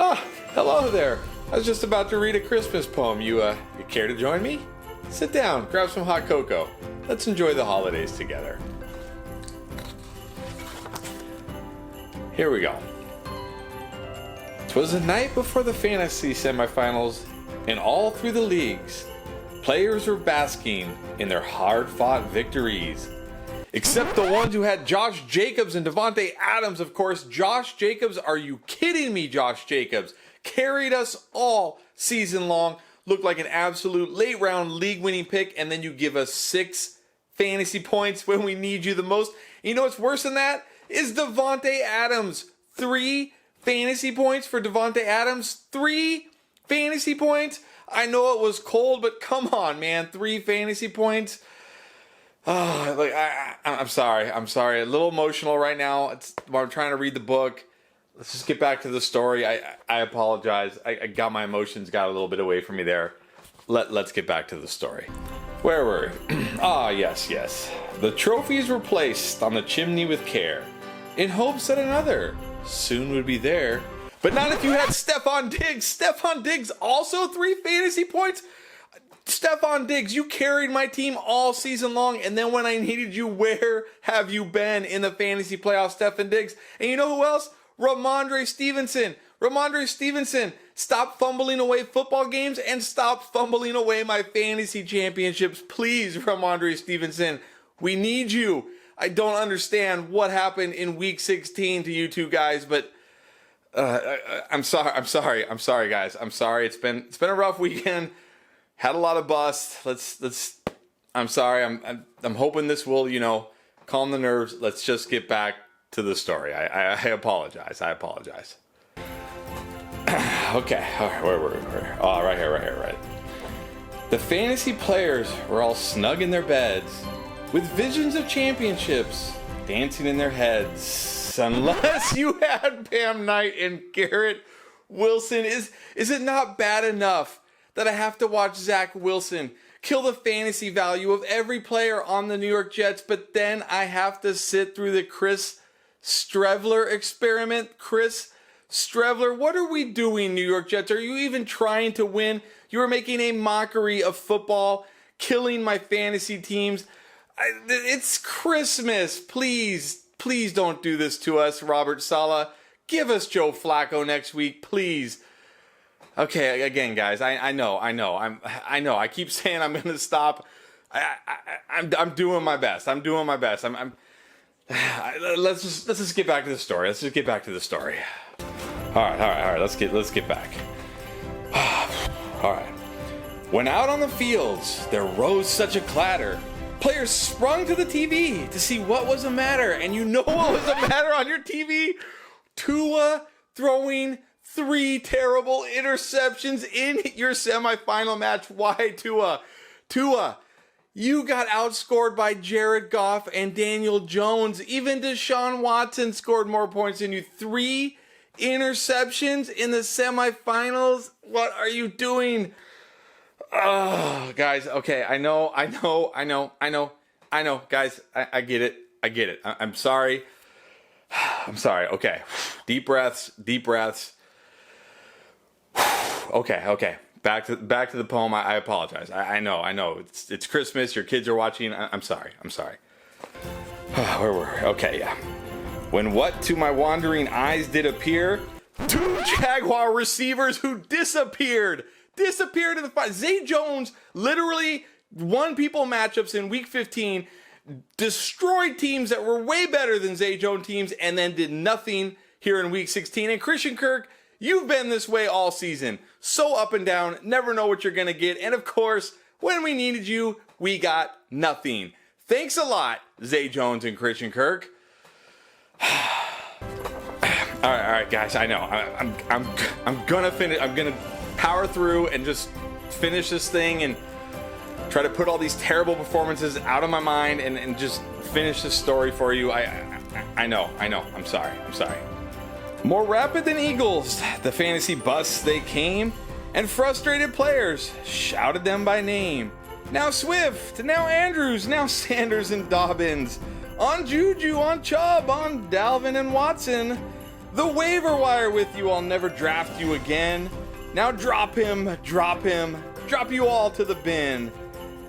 Ah, hello there. I was just about to read a Christmas poem. You care to join me? Sit down, grab some hot cocoa. Let's enjoy the holidays together. Here we go. 'Twas the night before the fantasy semifinals, and all through the leagues, players were basking in their hard-fought victories. Except the ones who had Josh Jacobs and Davante Adams, of course. Josh Jacobs, are you kidding me, Josh Jacobs? Carried us all season long. Looked like an absolute late-round league-winning pick, and then you give us 6 fantasy points when we need you the most. You know what's worse than that? Is Davante Adams. 3 fantasy points for Davante Adams. 3 fantasy points. I know it was cold, but come on, man. 3 fantasy points. Oh, I'm sorry. A little emotional right now. I'm trying to read the book. Let's just get back to the story. I apologize. I got my emotions got a little bit away from me there. Let's get back to the story. Where were we? Yes. The trophies were placed on the chimney with care, in hopes that another soon would be there. But not if you had Stephon Diggs. Stephon Diggs also 3 fantasy points. Stephon Diggs, you carried my team all season long, and then when I needed you, where have you been in the fantasy playoffs, Stephon Diggs? And you know who else? Ramondre Stevenson, stop fumbling away football games and stop fumbling away my fantasy championships. Please, Ramondre Stevenson, we need you. I don't understand what happened in week 16 to you two guys, but I'm sorry, guys. I'm sorry. It's been a rough weekend. Had a lot of busts. I'm sorry. I'm hoping this will, calm the nerves. Let's just get back to the story. I apologize. Okay. All right. Where were we? Oh, right here. The fantasy players were all snug in their beds, with visions of championships dancing in their heads. Unless you had Bam Knight and Garrett Wilson. Is it not bad enough that I have to watch Zach Wilson kill the fantasy value of every player on the New York Jets, but then I have to sit through the Chris Streveler experiment? Chris Streveler, what are we doing, New York Jets? Are you even trying to win? You are making a mockery of football, killing my fantasy teams. It's Christmas. Please don't do this to us, Robert Saleh. Give us Joe Flacco next week, please. Okay, again, guys, I know. I keep saying I'm gonna stop. I'm doing my best. Let's just get back to the story. All right. Let's get back. All right. When out on the fields, there rose such a clatter. Players sprung to the TV to see what was the matter, and you know what was the matter on your TV? Tua throwing 3 terrible interceptions in your semifinal match. Why, Tua? Tua, you got outscored by Jared Goff and Daniel Jones. Even Deshaun Watson scored more points than you. 3 interceptions in the semifinals. What are you doing? Oh, guys. Okay, I know. Guys, I get it. I'm sorry. Okay. Deep breaths. Okay. Back to the poem. I apologize. I know. It's Christmas. Your kids are watching. I'm sorry. Where were we? Okay, yeah. When what to my wandering eyes did appear? 2 Jaguar receivers who disappeared in the fight. Zay Jones literally won people matchups in week 15, destroyed teams that were way better than Zay Jones teams, and then did nothing here in week 16. And Christian Kirk, you've been this way all season. So up and down, never know what you're going to get. And of course, when we needed you, we got nothing. Thanks a lot, Zay Jones and Christian Kirk. All right, guys, I know. I'm gonna finish. I'm gonna power through and just finish this thing and try to put all these terrible performances out of my mind and just finish this story for you. I know. I'm sorry. More rapid than eagles, the fantasy busts they came, and frustrated players shouted them by name. Now Swift, now Andrews, now Sanders and Dobbins. On Juju, on Chubb, on Dalvin and Watson. The waiver wire with you, I'll never draft you again. Now drop him, drop you all to the bin.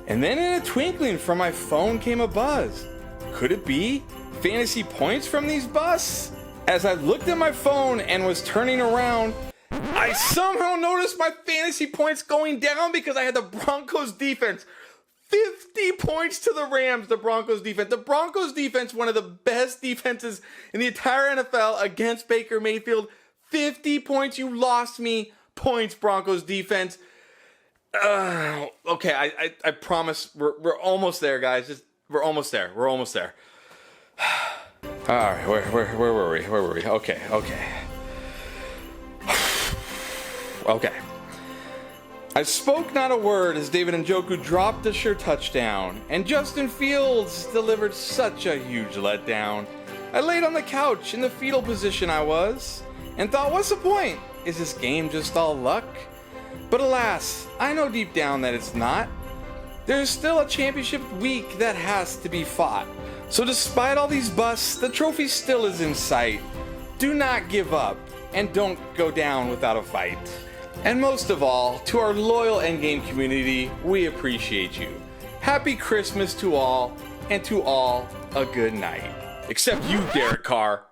And then in a twinkling from my phone came a buzz. Could it be fantasy points from these busts? As I looked at my phone and was turning around, I somehow noticed my fantasy points going down because I had the Broncos defense. 50 points to the Rams, the Broncos defense. The Broncos defense, one of the best defenses in the entire NFL against Baker Mayfield. 50 points, you lost me points, Broncos defense. Okay, I promise we're almost there, guys. We're almost there. All right, where were we? Okay. I spoke not a word as David Njoku dropped a sure touchdown, and Justin Fields delivered such a huge letdown. I laid on the couch in the fetal position I was, and thought, what's the point? Is this game just all luck? But alas, I know deep down that it's not. There's still a championship week that has to be fought. So despite all these busts, the trophy still is in sight. Do not give up, and don't go down without a fight. And most of all, to our loyal endgame community, we appreciate you. Happy Christmas to all, and to all, a good night. Except you, Derek Carr.